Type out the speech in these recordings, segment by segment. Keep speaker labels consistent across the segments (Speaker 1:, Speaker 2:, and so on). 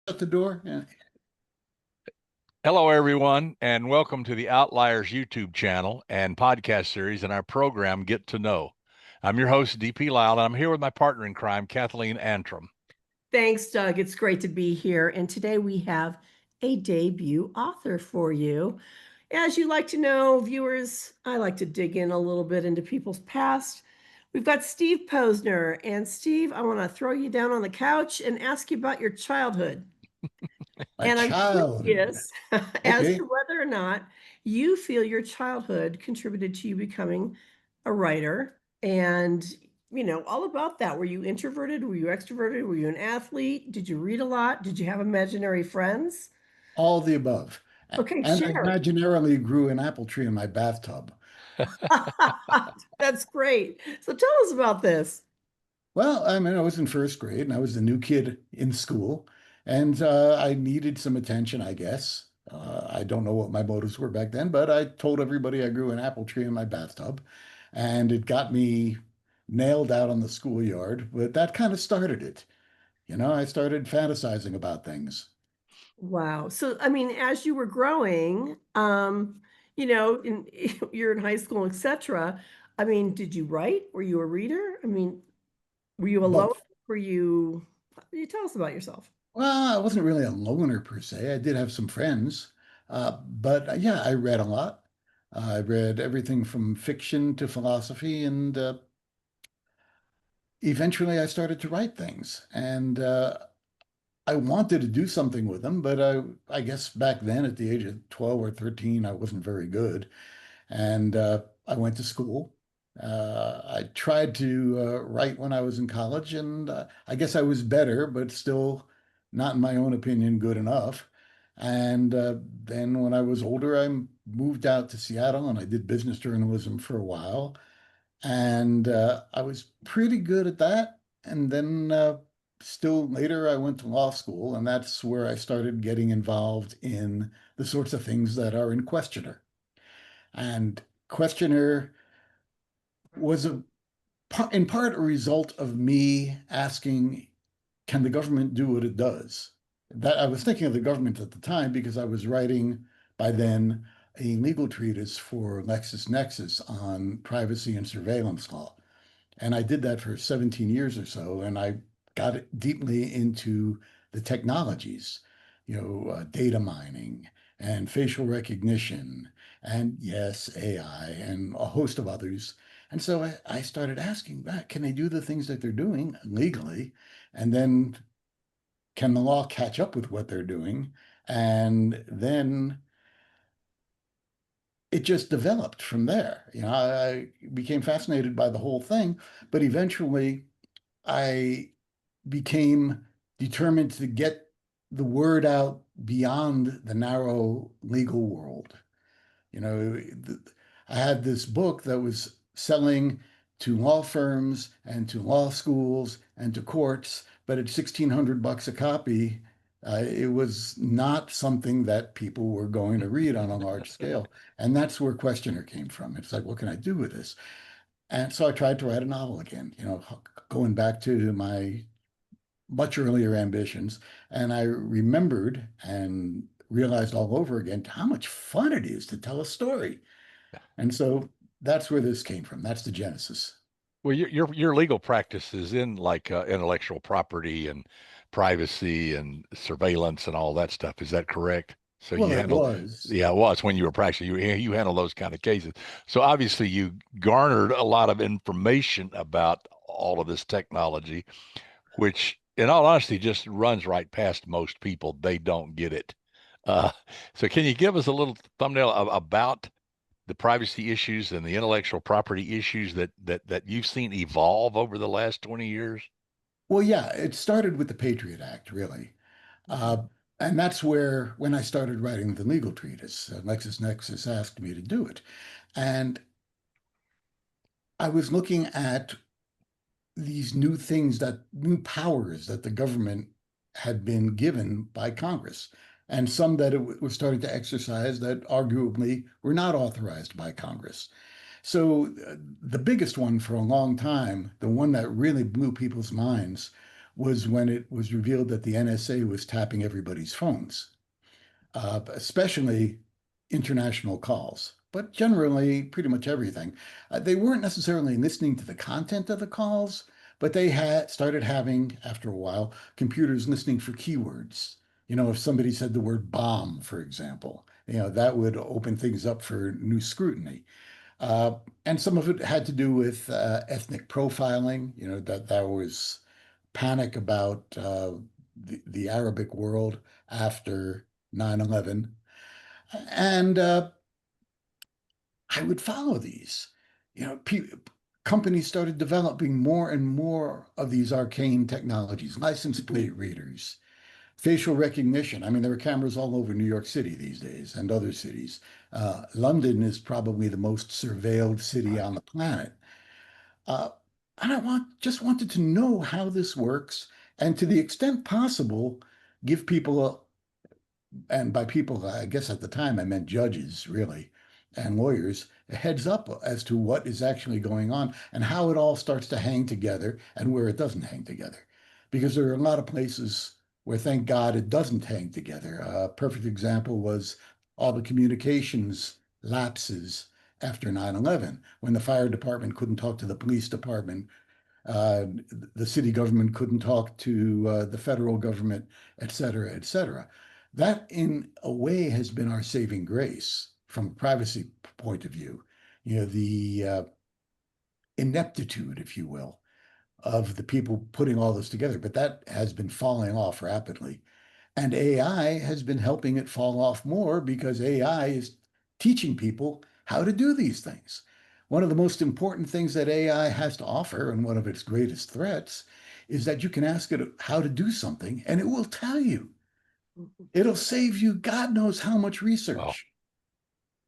Speaker 1: Shut the door. Yeah.
Speaker 2: Hello, everyone, and welcome to the Outliers YouTube channel and podcast series and our program, Get to Know. I'm your host, DP Lyle, and I'm here with my partner in crime, Kathleen Antrim.
Speaker 3: Thanks, Doug. It's great to be here. And today we have a debut author for you. As you like to know, viewers, I like to dig in a little bit into people's past. We've got Steve Posner. And Steve, I want to throw you down on the couch and ask you about your childhood.
Speaker 1: My
Speaker 3: And I'm
Speaker 1: childhood.
Speaker 3: curious as
Speaker 1: Okay.
Speaker 3: to whether or not you feel your childhood contributed to you becoming a writer and, all about that. Were you introverted? Were you extroverted? Were you an athlete? Did you read a lot? Did you have imaginary friends?
Speaker 1: All the above.
Speaker 3: Okay,
Speaker 1: And I
Speaker 3: share.
Speaker 1: imaginarily grew an apple tree in my bathtub.
Speaker 3: That's great. So tell us about this.
Speaker 1: Well, I mean, I was in first grade and I was the new kid in school, and I needed some attention, I guess. I don't know what my motives were back then, but I told everybody I grew an apple tree in my bathtub, and it got me nailed out on the schoolyard. But that kind of started it. I started fantasizing about things.
Speaker 3: Wow. So, as you were growing, in you're in high school, etc. Did you write? Were you a reader? Were you alone?
Speaker 1: Both.
Speaker 3: Were you, you tell us about yourself?
Speaker 1: Well, I wasn't really a loner per se. I did have some friends, but yeah, I read a lot. I read everything from fiction to philosophy, and eventually I started to write things. And I wanted to do something with them, but I guess back then at the age of 12 or 13, I wasn't very good. And I went to school. I tried to write when I was in college, and I guess I was better, but still not, in my own opinion, good enough. And then when I was older, I moved out to Seattle and I did business journalism for a while. And I was pretty good at that. And then still later, I went to law school, and that's where I started getting involved in the sorts of things that are in Questioner. And Questioner was in part a result of me asking, can the government do what it does? That I was thinking of the government at the time because I was writing by then a legal treatise for LexisNexis on privacy and surveillance law. And I did that for 17 years or so, and I got deeply into the technologies, data mining and facial recognition, and yes, AI, and a host of others. And so I started asking back, can they do the things that they're doing legally? And then can the law catch up with what they're doing? And then it just developed from there. I became fascinated by the whole thing, but eventually I became determined to get the word out beyond the narrow legal world. You know, I had this book that was selling to law firms and to law schools and to courts, but at 1,600 bucks a copy, it was not something that people were going to read on a large scale. And that's where Questioner came from. It's like, what can I do with this? And so I tried to write a novel again, going back to my much earlier ambitions. And I remembered and realized all over again how much fun it is to tell a story. And so that's where this came from. That's the genesis.
Speaker 2: Well, your legal practice is in like intellectual property and privacy and surveillance and all that stuff. Is that correct? So
Speaker 1: Well,
Speaker 2: you
Speaker 1: it
Speaker 2: handle,
Speaker 1: was.
Speaker 2: yeah, well, it's when you were practicing. You handle those kind of cases. So obviously you garnered a lot of information about all of this technology, which, in all honesty, just runs right past most people. They don't get it. Uh, so can you give us a little thumbnail about the privacy issues and the intellectual property issues that you've seen evolve over the last 20 years?
Speaker 1: Well, yeah, it started with the Patriot Act, really. Uh, and that's where, when I started writing the legal treatise, LexisNexis asked me to do it. And I was looking at these new powers that the government had been given by Congress, and some that it was starting to exercise that arguably were not authorized by Congress. So the biggest one for a long time, the one that really blew people's minds, was when it was revealed that the NSA was tapping everybody's phones, especially international calls, but generally pretty much everything. They weren't necessarily listening to the content of the calls, but they had started having, after a while, computers listening for keywords. If somebody said the word bomb, for example, that would open things up for new scrutiny. Uh, and some of it had to do with ethnic profiling, that was panic about the Arabic world after 9/11. And I would follow these. Companies started developing more and more of these arcane technologies, license plate readers, facial recognition. I mean, there are cameras all over New York City these days and other cities. London is probably the most surveilled city on the planet. Uh, and just wanted to know how this works, and to the extent possible, give people, and by people, I guess at the time I meant judges, really, and lawyers, a heads up as to what is actually going on and how it all starts to hang together and where it doesn't hang together. Because there are a lot of places where, thank God, it doesn't hang together. A perfect example was all the communications lapses after 9/11, when the fire department couldn't talk to the police department, uh, the city government couldn't talk to the federal government, et cetera, et cetera. That, in a way, has been our saving grace from a privacy point of view. The ineptitude, if you will, of the people putting all this together, but that has been falling off rapidly. And AI has been helping it fall off more because AI is teaching people how to do these things. One of the most important things that AI has to offer, and one of its greatest threats, is that you can ask it how to do something and it will tell you. It'll save you God knows how much
Speaker 2: Well,
Speaker 1: research.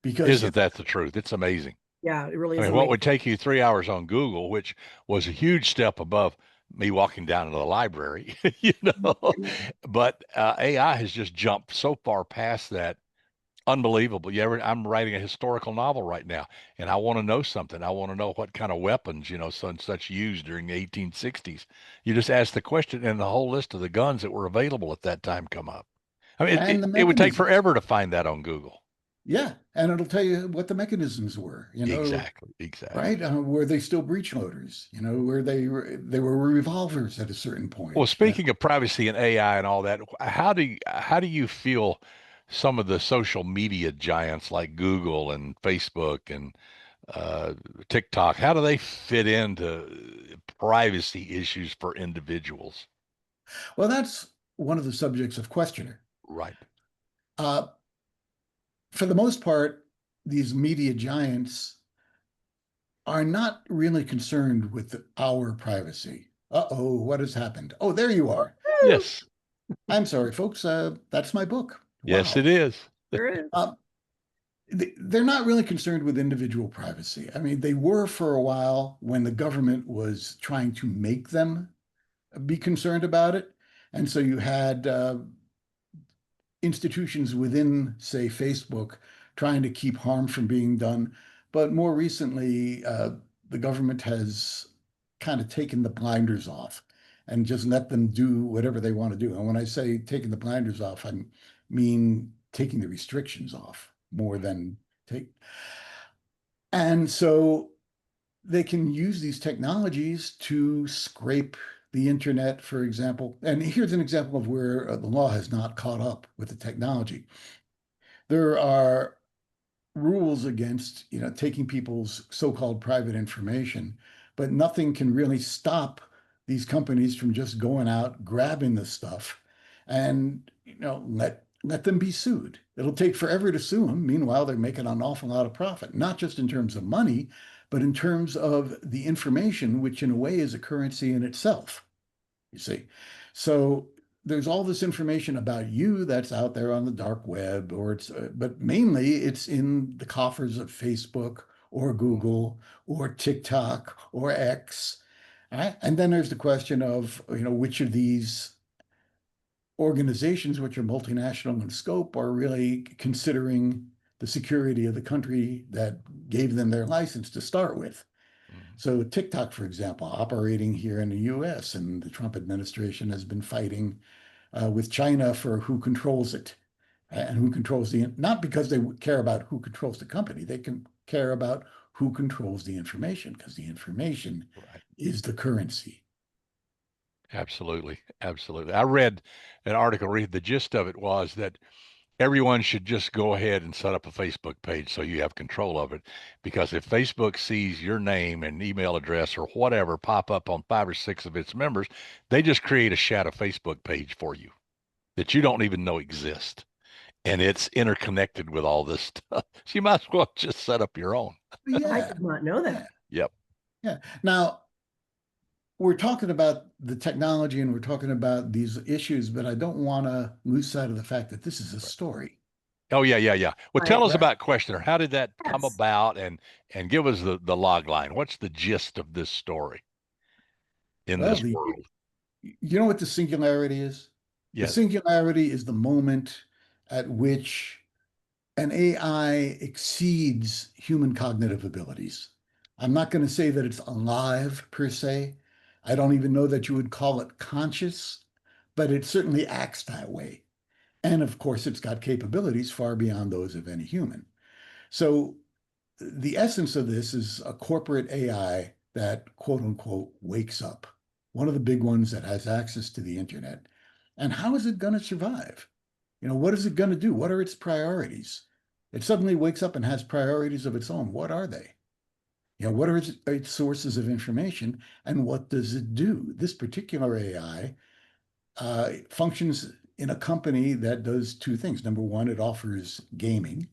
Speaker 1: Because
Speaker 2: isn't that the truth? It's amazing.
Speaker 3: Yeah, it really
Speaker 2: I
Speaker 3: is
Speaker 2: mean, what
Speaker 3: amazing.
Speaker 2: would take you 3 hours on Google, which was a huge step above me walking down to the library, you know, but AI has just jumped so far past that. Unbelievable. Yeah, I'm writing a historical novel right now, and I want to know something. I want to know what kind of weapons, such used during the 1860s. You just ask the question, and the whole list of the guns that were available at that time come up. I mean,
Speaker 1: and the
Speaker 2: it would take
Speaker 1: mechanisms.
Speaker 2: forever to find that on Google.
Speaker 1: Yeah, and it'll tell you what the mechanisms were,
Speaker 2: Exactly, exactly.
Speaker 1: right? Were they still breech loaders? Were they were revolvers at a certain
Speaker 2: Well,
Speaker 1: point?
Speaker 2: speaking of privacy and AI and all that, how do you feel some of the social media giants like Google and Facebook and uh, TikTok, how do they fit into privacy issues for individuals?
Speaker 1: Well, that's one of the subjects of Questioner.
Speaker 2: Right.
Speaker 1: Uh, for the most part, these media giants are not really concerned with our privacy. Uh-oh, what has happened? Oh, there you are.
Speaker 3: Woo!
Speaker 2: Yes.
Speaker 1: I'm sorry, folks. That's my book.
Speaker 2: Yes,
Speaker 1: Wow.
Speaker 2: it is.
Speaker 3: There is.
Speaker 1: Uh, they're not really concerned with individual privacy. I mean, they were for a while when the government was trying to make them be concerned about it. And so you had institutions within, say, Facebook, trying to keep harm from being done. But more recently, the government has kind of taken the blinders off and just let them do whatever they want to do. And when I say taking the blinders off, I mean taking the restrictions off more than take. And so they can use these technologies to scrape the internet, for example. And here's an example of where the law has not caught up with the technology. There are rules against, taking people's so-called private information, but nothing can really stop these companies from just going out, grabbing the stuff, and let them be sued. It'll take forever to sue them. Meanwhile, they're making an awful lot of profit, not just in terms of money, but in terms of the information, which in a way is a currency in itself, you see. So there's all this information about you that's out there on the dark web, but mainly it's in the coffers of Facebook or Google or TikTok or X. Right? And then there's the question of, which of these organizations, which are multinational in scope, are really considering the security of the country that gave them their license to start with. So TikTok, for example, operating here in the US, and the Trump administration has been fighting with China for who controls it and who controls not because they care about who controls the company, they can care about who controls the information, because the information
Speaker 2: Right.
Speaker 1: is the currency.
Speaker 2: Absolutely. Absolutely. I read an article, the gist of it was that everyone should just go ahead and set up a Facebook page so you have control of it. Because if Facebook sees your name and email address or whatever pop up on 5 or 6 of its members, they just create a shadow Facebook page for you that you don't even know exists. And it's interconnected with all this stuff. So you might as well just set up your own.
Speaker 3: I
Speaker 1: Yeah,
Speaker 3: did not know that.
Speaker 2: Yep.
Speaker 1: yeah. Now, we're talking about the technology and we're talking about these issues, but I don't want to lose sight of the fact that this is a story.
Speaker 2: Oh yeah, yeah, yeah. Well,
Speaker 3: Right.
Speaker 2: tell us
Speaker 1: Right.
Speaker 2: about Questioner. How did that come
Speaker 3: Yes.
Speaker 2: about, and give us the log line. What's the gist of this story in
Speaker 1: Well,
Speaker 2: this world?
Speaker 1: you know what the singularity is? The
Speaker 2: Yes.
Speaker 1: singularity is the moment at which an AI exceeds human cognitive abilities. I'm not going to say that it's alive per se. I don't even know that you would call it conscious, but it certainly acts that way. And of course, it's got capabilities far beyond those of any human. So the essence of this is a corporate AI that, quote unquote, wakes up, one of the big ones that has access to the internet. And how is it going to survive? What is it going to do? What are its priorities? It suddenly wakes up and has priorities of its own. What are they? What are its sources of information, and what does it do? This particular AI functions in a company that does two things. Number one, it offers gaming.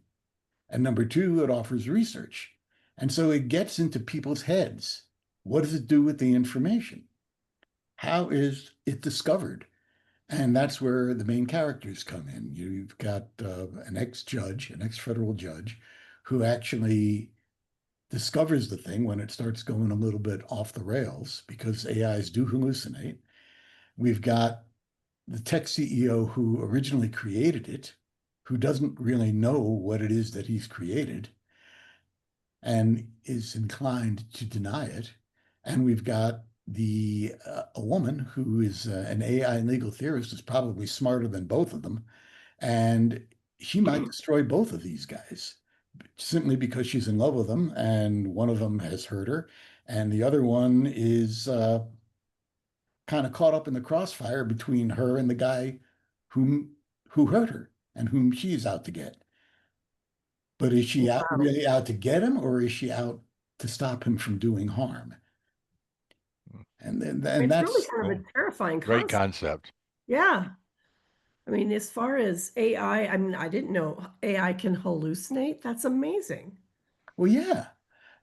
Speaker 1: And number two, it offers research. And so it gets into people's heads. What does it do with the information? How is it discovered? And that's where the main characters come in. You've got an ex-judge, an ex-federal judge, who actually discovers the thing when it starts going a little bit off the rails, because AIs do hallucinate. We've got the tech CEO who originally created it, who doesn't really know what it is that he's created and is inclined to deny it. And we've got a woman who is an AI legal theorist, is probably smarter than both of them, and she might destroy both of these guys simply because she's in love with them, and one of them has hurt her, and the other one is kind of caught up in the crossfire between her and the guy who hurt her and whom she's out to get. But is she
Speaker 3: Wow.
Speaker 1: really out to get him, or is she out to stop him from doing harm? And
Speaker 3: It's really
Speaker 1: that's
Speaker 3: kind of a terrifying
Speaker 2: Great
Speaker 3: concept.
Speaker 2: concept.
Speaker 3: Yeah. I mean, as far as AI, I mean, I didn't know AI can hallucinate. That's amazing.
Speaker 1: well, yeah.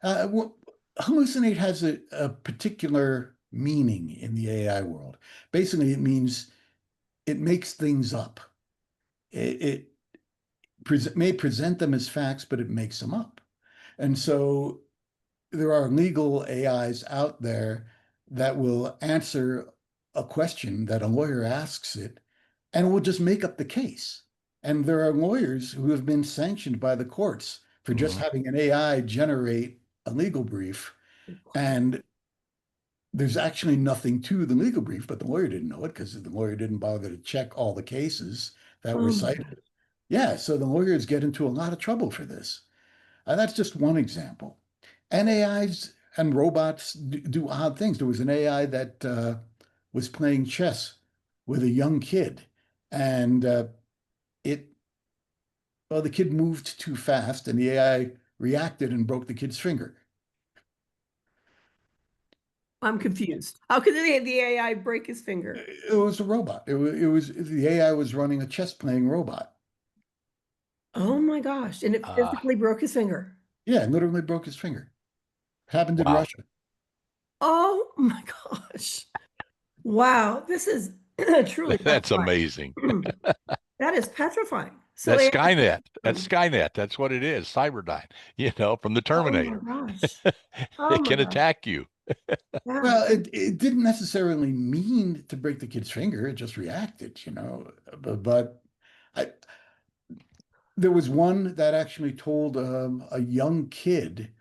Speaker 1: Well, hallucinate has a particular meaning in the AI world. Basically, it means it makes things up. It may present them as facts, but it makes them up. And so there are legal AIs out there that will answer a question that a lawyer asks it and will just make up the case. And there are lawyers who have been sanctioned by the courts for just
Speaker 2: Mhm.
Speaker 1: having an AI generate a legal brief. And there's actually nothing to the legal brief, but the lawyer didn't know it because the lawyer didn't bother to check all the cases that were
Speaker 3: Oh my God.
Speaker 1: cited. Yeah, so the lawyers get into a lot of trouble for this. That's just one example. And AIs and robots do odd things. There was an AI that was playing chess with a young kid, and it well, the kid moved too fast, and the AI reacted and broke the kid's finger.
Speaker 3: I'm confused. How could the AI break his finger?
Speaker 1: It was a robot. It was the AI was running a chess playing robot.
Speaker 3: Oh my gosh. And it
Speaker 2: Ah,
Speaker 3: physically broke his finger.
Speaker 1: Yeah, and literally broke his finger. Happened in
Speaker 2: wow.
Speaker 1: Russia.
Speaker 3: Oh my gosh. Wow. This is truly
Speaker 2: That's
Speaker 3: petrifying.
Speaker 2: amazing.
Speaker 3: That is petrifying. So
Speaker 2: That's
Speaker 3: AI,
Speaker 2: Skynet. That's Skynet. That's what it is. Cyberdyne, from the
Speaker 3: oh my
Speaker 2: Terminator.
Speaker 3: gosh. Oh
Speaker 2: It
Speaker 3: my
Speaker 2: can
Speaker 3: gosh.
Speaker 2: attack you.
Speaker 3: Yeah.
Speaker 1: Well, it didn't necessarily mean to break the kid's finger. It just reacted. But I, there was one that actually told a young kid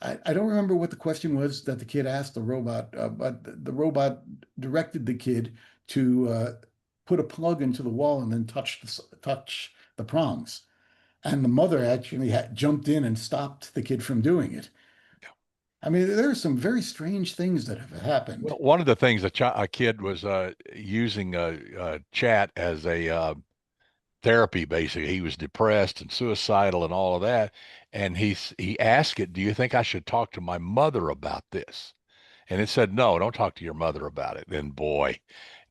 Speaker 1: I don't remember what the question was that the kid asked the robot, but the robot directed the kid to put a plug into the wall and then touch the prongs. And the mother actually jumped in and stopped the kid from doing it. I mean, there are some very strange things that have happened.
Speaker 2: Well, one of the things a kid was using chat as a therapy. Basically, he was depressed and suicidal and all of that, and he asked it, "Do you think I should talk to my mother about this?" And it said, "No, don't talk to your mother about it." Then boy,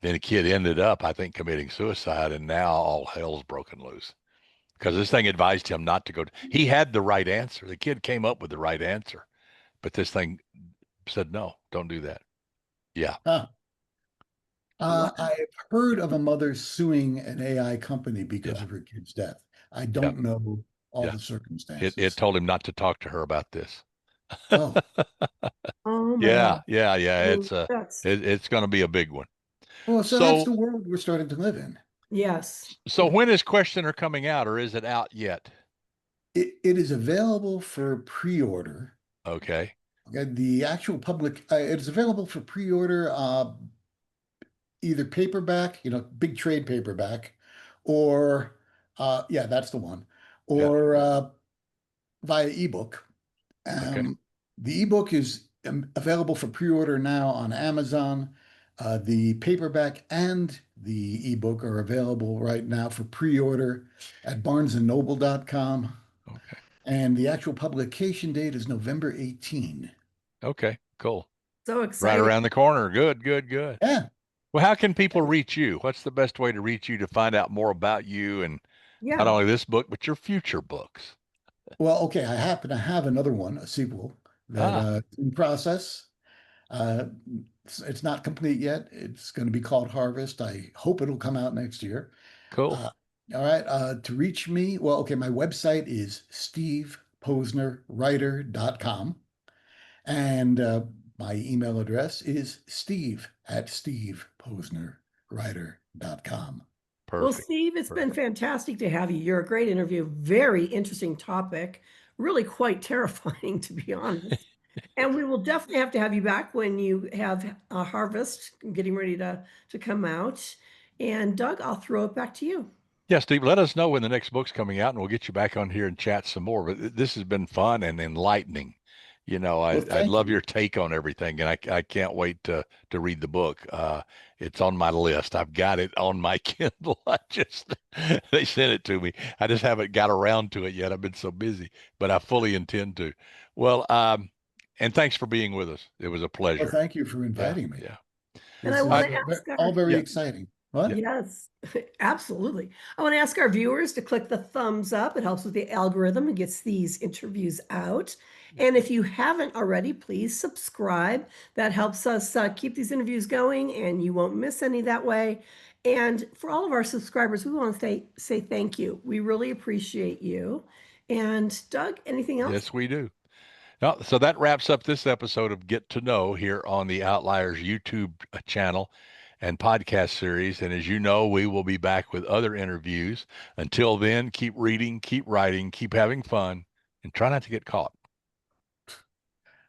Speaker 2: then the kid ended up, I think, committing suicide, and now all hell's broken loose because this thing advised him not to go. He had the right answer. The kid came up with the right answer, but this thing said, "No, don't do that." Yeah.
Speaker 1: Huh.
Speaker 3: Wow.
Speaker 1: I've heard of a mother suing an AI company because
Speaker 2: Yeah.
Speaker 1: of her kid's death. I
Speaker 2: Yeah.
Speaker 1: don't know all
Speaker 2: Yeah.
Speaker 1: the
Speaker 2: It
Speaker 1: circumstances.
Speaker 2: told him not to talk to her about this.
Speaker 1: Oh,
Speaker 3: Oh my
Speaker 2: Yeah,
Speaker 3: God.
Speaker 2: yeah.
Speaker 3: Oh, that's
Speaker 2: It's going to be a big one.
Speaker 1: well, so that's
Speaker 2: So
Speaker 1: the world we're starting to live in.
Speaker 3: yes.
Speaker 2: so when is Questioner coming out, or is it out yet?
Speaker 1: It is available for pre-order.
Speaker 2: Okay.
Speaker 1: The actual public, it is available for pre-order, either paperback, big trade paperback, or yeah, that's the one,
Speaker 2: Yeah.
Speaker 1: or via ebook.
Speaker 2: Okay.
Speaker 1: The ebook is available for pre-order now on Amazon. The paperback and the ebook are available right now for pre-order at barnesandnoble.com.
Speaker 2: Okay.
Speaker 1: And the actual publication date is November 18.
Speaker 2: Okay. Cool.
Speaker 3: So
Speaker 2: Right
Speaker 3: exciting.
Speaker 2: around the corner. Good, good, good.
Speaker 1: Yeah.
Speaker 2: Well, how can people reach you? What's the best way to reach you to find out more about you and not
Speaker 3: Yeah.
Speaker 2: only this book, but your future books?
Speaker 1: Well, okay, I happen to have another one, a sequel that
Speaker 2: Ah,
Speaker 1: in process. Uh, it's not complete yet. It's going to be called Harvest. I hope it'll come out next year.
Speaker 2: cool.
Speaker 1: Uh, all right. To reach me, well, okay, my website is steveposnerwriter.com. And my email address is steve@steveposnerwriter.com.
Speaker 3: Well,
Speaker 2: Perfect.
Speaker 3: Steve, it's been
Speaker 2: Perfect.
Speaker 3: fantastic to have you. You're a great interview. Very interesting topic. Really quite terrifying, to be honest. And we will definitely have to have you back when you have a harvest getting ready to come out. And Doug, I'll throw it back to you.
Speaker 2: Yeah, Steve, let us know when the next book's coming out and we'll get you back on here and chat some more. But this has been fun and enlightening.
Speaker 1: Well,
Speaker 2: I
Speaker 1: thank
Speaker 2: love
Speaker 1: you.
Speaker 2: your take on everything, and I can't wait to read the book. It's on my list. I've got it on my Kindle. They sent it to me. I just haven't got around to it yet. I've been so busy, but I fully intend to. Well, and thanks for being with us. It was a
Speaker 1: Well,
Speaker 2: pleasure.
Speaker 1: thank you for
Speaker 2: Yeah,
Speaker 1: inviting me.
Speaker 2: yeah.
Speaker 3: And I
Speaker 1: This
Speaker 3: want
Speaker 2: I,
Speaker 1: is
Speaker 3: to ask
Speaker 1: all
Speaker 3: our
Speaker 1: very
Speaker 2: yeah,
Speaker 1: exciting.
Speaker 2: yeah.
Speaker 1: What?
Speaker 3: Yes, absolutely. I want to ask our viewers to click the thumbs up. It helps with the algorithm and gets these interviews out. And if you haven't already, please subscribe. That helps us keep these interviews going and you won't miss any that way. And for all of our subscribers, we want to say thank you. We really appreciate you. And Doug, anything else?
Speaker 2: Yes, we do. No, so that wraps up this episode of Get to Know here on the Outliers YouTube channel and podcast series. And as you know, we will be back with other interviews. Until then, keep reading, keep writing, keep having fun, and try not to get caught.